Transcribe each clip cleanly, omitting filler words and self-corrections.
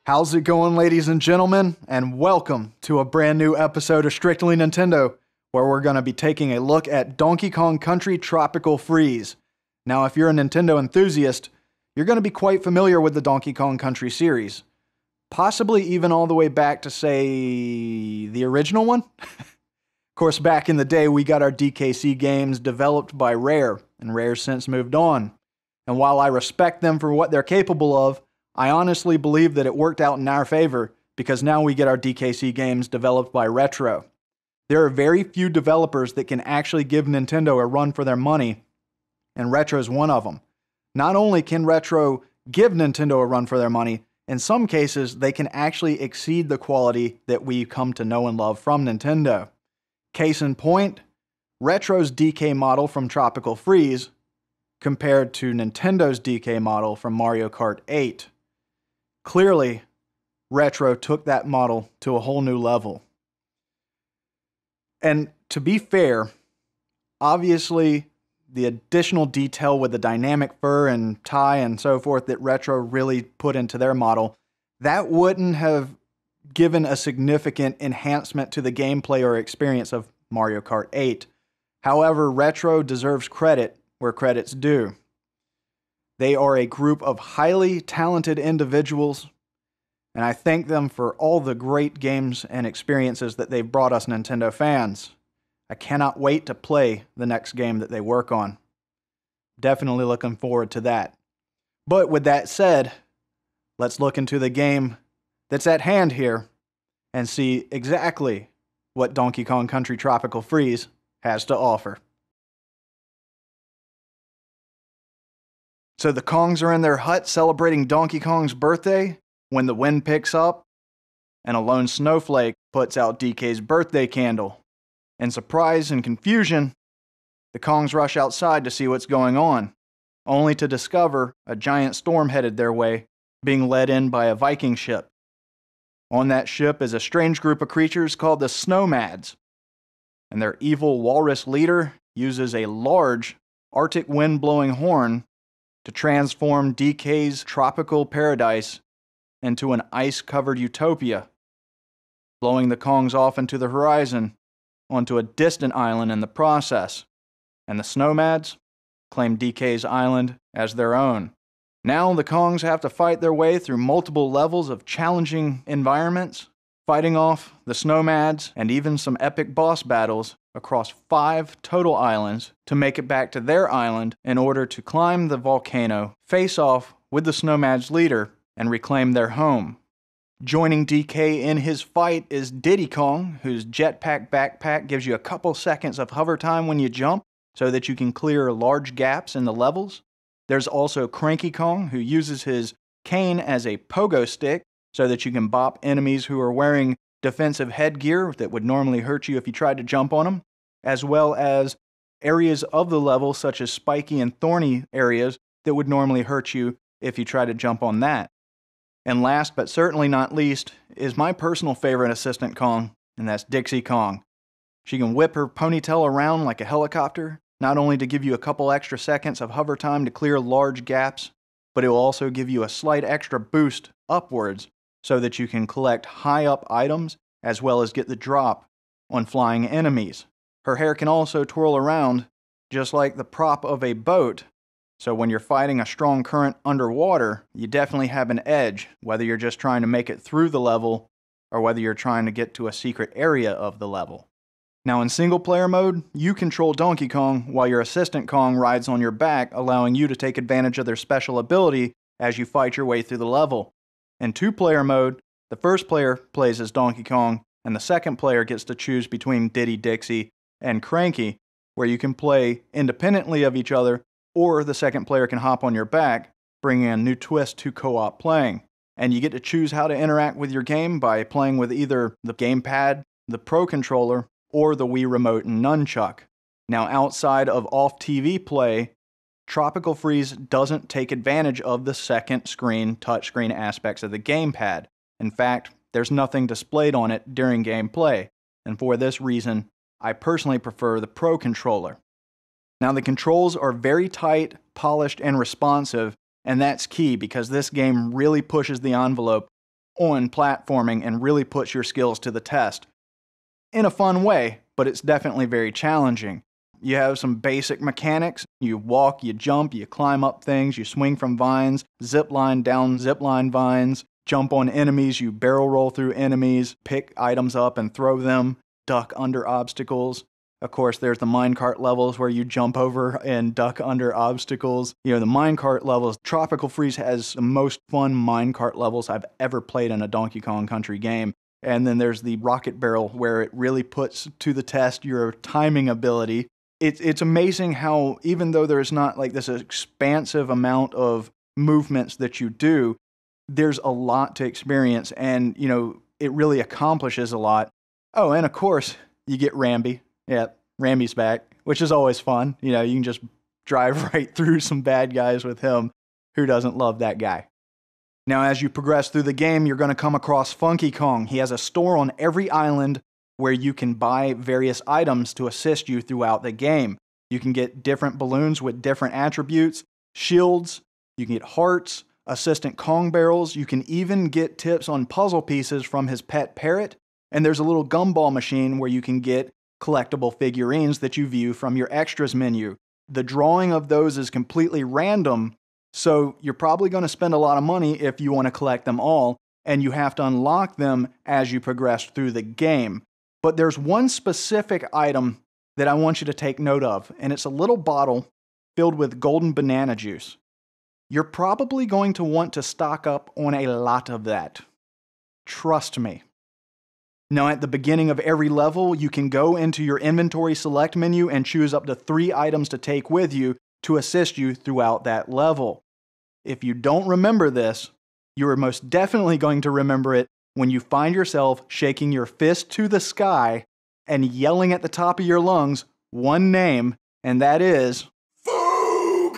How's it going, ladies and gentlemen? And welcome to a brand new episode of Strictly Nintendo, where we're going to be taking a look at Donkey Kong Country Tropical Freeze. Now, if you're a Nintendo enthusiast, you're going to be quite familiar with the Donkey Kong Country series. Possibly even all the way back to, say, the original one? Of course, back in the day, we got our DKC games developed by Rare, and Rare's since moved on. And while I respect them for what they're capable of, I honestly believe that it worked out in our favor because now we get our DKC games developed by Retro. There are very few developers that can actually give Nintendo a run for their money, and Retro's one of them. Not only can Retro give Nintendo a run for their money, in some cases they can actually exceed the quality that we come to know and love from Nintendo. Case in point, Retro's DK model from Tropical Freeze compared to Nintendo's DK model from Mario Kart 8. Clearly, Retro took that model to a whole new level. And to be fair, obviously the additional detail with the dynamic fur and tie and so forth that Retro really put into their model, that wouldn't have given a significant enhancement to the gameplay or experience of Mario Kart 8. However, Retro deserves credit where credit's due. They are a group of highly talented individuals, and I thank them for all the great games and experiences that they've brought us Nintendo fans. I cannot wait to play the next game that they work on. Definitely looking forward to that. But with that said, let's look into the game that's at hand here and see exactly what Donkey Kong Country Tropical Freeze has to offer. So the Kongs are in their hut celebrating Donkey Kong's birthday when the wind picks up and a lone snowflake puts out DK's birthday candle. In surprise and confusion, the Kongs rush outside to see what's going on, only to discover a giant storm headed their way, being led in by a Viking ship. On that ship is a strange group of creatures called the Snowmads, and their evil walrus leader uses a large Arctic wind-blowing horn to transform DK's tropical paradise into an ice-covered utopia, blowing the Kongs off into the horizon onto a distant island in the process, and the Snowmads claim DK's island as their own. Now the Kongs have to fight their way through multiple levels of challenging environments, fighting off the Snowmads and even some epic boss battles across 5 total islands to make it back to their island in order to climb the volcano, face off with the Snowmads leader, and reclaim their home. Joining DK in his fight is Diddy Kong, whose jetpack backpack gives you a couple seconds of hover time when you jump so that you can clear large gaps in the levels. There's also Cranky Kong, who uses his cane as a pogo stick so that you can bop enemies who are wearing defensive headgear that would normally hurt you if you tried to jump on them, as well as areas of the level such as spiky and thorny areas that would normally hurt you if you tried to jump on that. And last but certainly not least is my personal favorite assistant Kong, and that's Dixie Kong. She can whip her ponytail around like a helicopter, not only to give you a couple extra seconds of hover time to clear large gaps, but it will also give you a slight extra boost upwards so that you can collect high up items as well as get the drop on flying enemies. Her hair can also twirl around just like the prop of a boat, so when you're fighting a strong current underwater, you definitely have an edge, whether you're just trying to make it through the level or whether you're trying to get to a secret area of the level. Now in single player mode, you control Donkey Kong while your assistant Kong rides on your back, allowing you to take advantage of their special ability as you fight your way through the level. In 2-player mode, the first player plays as Donkey Kong, and the second player gets to choose between Diddy, Dixie, and Cranky, where you can play independently of each other, or the second player can hop on your back, bringing a new twist to co-op playing. And you get to choose how to interact with your game by playing with either the gamepad, the Pro Controller, or the Wii Remote and Nunchuck. Now outside of off-TV play, Tropical Freeze doesn't take advantage of the second screen touchscreen aspects of the gamepad. In fact, there's nothing displayed on it during gameplay, and for this reason, I personally prefer the Pro Controller. Now the controls are very tight, polished, and responsive, and that's key because this game really pushes the envelope on platforming and really puts your skills to the test. In a fun way, but it's definitely very challenging. You have some basic mechanics. You walk, you jump, you climb up things, you swing from vines, zip line down zip line vines, jump on enemies, you barrel roll through enemies, pick items up and throw them, duck under obstacles. Of course, there's the minecart levels where you jump over and duck under obstacles. The minecart levels, Tropical Freeze has the most fun minecart levels I've ever played in a Donkey Kong Country game. And then there's the rocket barrel where it really puts to the test your timing ability. It's amazing how, even though there's not like this expansive amount of movements that you do, there's a lot to experience, and, it really accomplishes a lot. Oh, and of course, you get Rambi. Yeah, Rambi's back, which is always fun. You can just drive right through some bad guys with him. Who doesn't love that guy? Now, as you progress through the game, you're going to come across Funky Kong. He has a store on every island where you can buy various items to assist you throughout the game. You can get different balloons with different attributes, shields, you can get hearts, assistant Kong barrels, you can even get tips on puzzle pieces from his pet parrot, and there's a little gumball machine where you can get collectible figurines that you view from your extras menu. The drawing of those is completely random, so you're probably going to spend a lot of money if you want to collect them all, and you have to unlock them as you progress through the game. But there's one specific item that I want you to take note of, and it's a little bottle filled with golden banana juice. You're probably going to want to stock up on a lot of that. Trust me. Now, at the beginning of every level, you can go into your inventory select menu and choose up to 3 items to take with you to assist you throughout that level. If you don't remember this, you are most definitely going to remember it when you find yourself shaking your fist to the sky and yelling at the top of your lungs one name, and that is Fugu!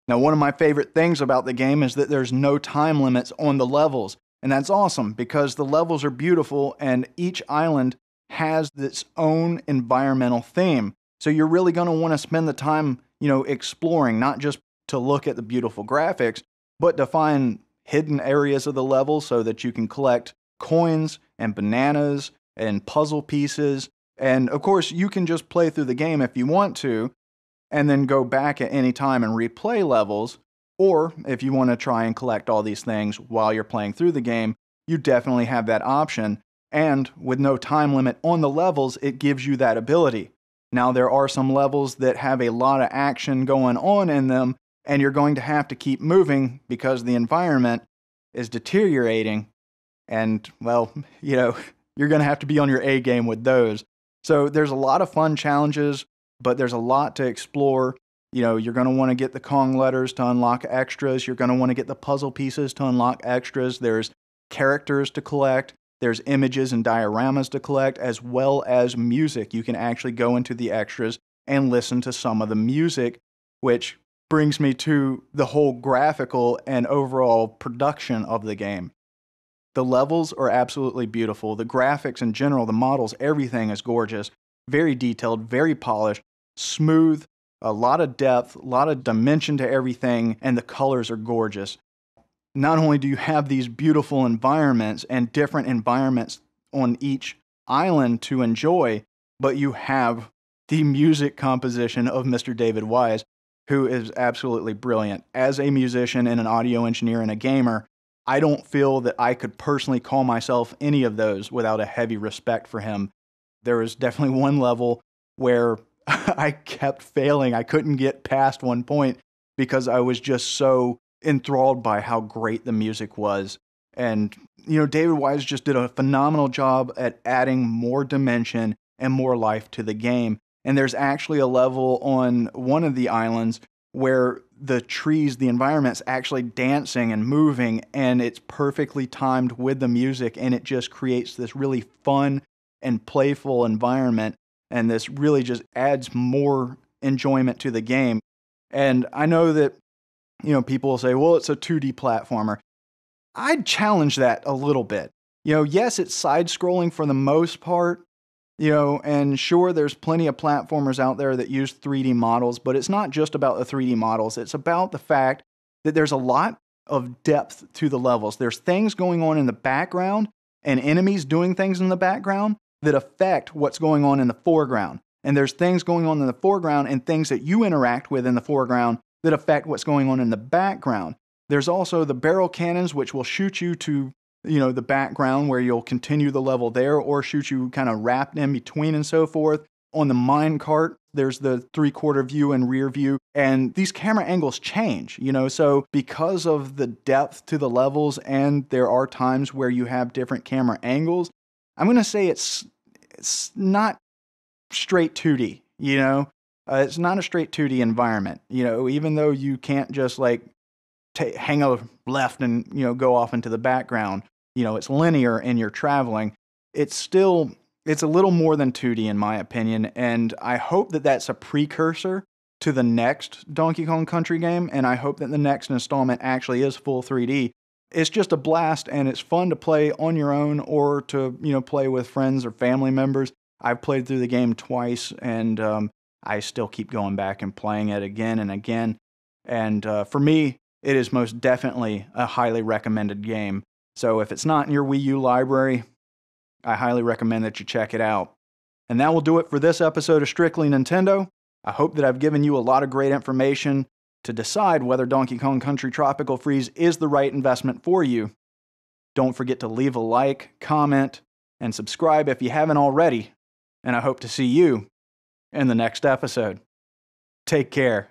Now, one of my favorite things about the game is that there's no time limits on the levels, and that's awesome because the levels are beautiful and each island has its own environmental theme. So you're really going to want to spend the time, exploring, not just to look at the beautiful graphics, but to find hidden areas of the level so that you can collect coins and bananas and puzzle pieces. And of course, you can just play through the game if you want to, and then go back at any time and replay levels. Or if you want to try and collect all these things while you're playing through the game, you definitely have that option. And with no time limit on the levels, it gives you that ability. Now, there are some levels that have a lot of action going on in them, and you're going to have to keep moving because the environment is deteriorating. And, well, you're going to have to be on your A game with those. So there's a lot of fun challenges, but there's a lot to explore. You're going to want to get the Kong letters to unlock extras. You're going to want to get the puzzle pieces to unlock extras. There's characters to collect. There's images and dioramas to collect, as well as music. You can actually go into the extras and listen to some of the music, which brings me to the whole graphical and overall production of the game. The levels are absolutely beautiful. The graphics in general, the models, everything is gorgeous. Very detailed, very polished, smooth, a lot of depth, a lot of dimension to everything, and the colors are gorgeous. Not only do you have these beautiful environments and different environments on each island to enjoy, but you have the music composition of Mr. David Wise, who is absolutely brilliant. As a musician and an audio engineer and a gamer, I don't feel that I could personally call myself any of those without a heavy respect for him. There was definitely one level where I kept failing. I couldn't get past one point because I was just so enthralled by how great the music was. And, David Wise just did a phenomenal job at adding more dimension and more life to the game. And there's actually a level on one of the islands where the trees, the environment's actually dancing and moving, and it's perfectly timed with the music, and it just creates this really fun and playful environment, and this really just adds more enjoyment to the game. And I know that, people will say, well, it's a 2D platformer. I'd challenge that a little bit. Yes, it's side-scrolling for the most part, And sure, there's plenty of platformers out there that use 3D models, but it's not just about the 3D models. It's about the fact that there's a lot of depth to the levels. There's things going on in the background and enemies doing things in the background that affect what's going on in the foreground. And there's things going on in the foreground and things that you interact with in the foreground that affect what's going on in the background. There's also the barrel cannons, which will shoot you to the background where you'll continue the level there, or shoot you kind of wrapped in between and so forth. On the mine cart, there's the 3/4 view and rear view, and these camera angles change, so because of the depth to the levels, and there are times where you have different camera angles, I'm going to say it's not straight 2D, it's not a straight 2D environment, even though you can't just hang a left and, go off into the background. It's linear and you're traveling. It's a little more than 2D in my opinion. And I hope that that's a precursor to the next Donkey Kong Country game. And I hope that the next installment actually is full 3D. It's just a blast and it's fun to play on your own or to, play with friends or family members. I've played through the game twice and I still keep going back and playing it again and again. And for me, it is most definitely a highly recommended game. So if it's not in your Wii U library, I highly recommend that you check it out. And that will do it for this episode of Strictly Nintendo. I hope that I've given you a lot of great information to decide whether Donkey Kong Country Tropical Freeze is the right investment for you. Don't forget to leave a like, comment, and subscribe if you haven't already. And I hope to see you in the next episode. Take care.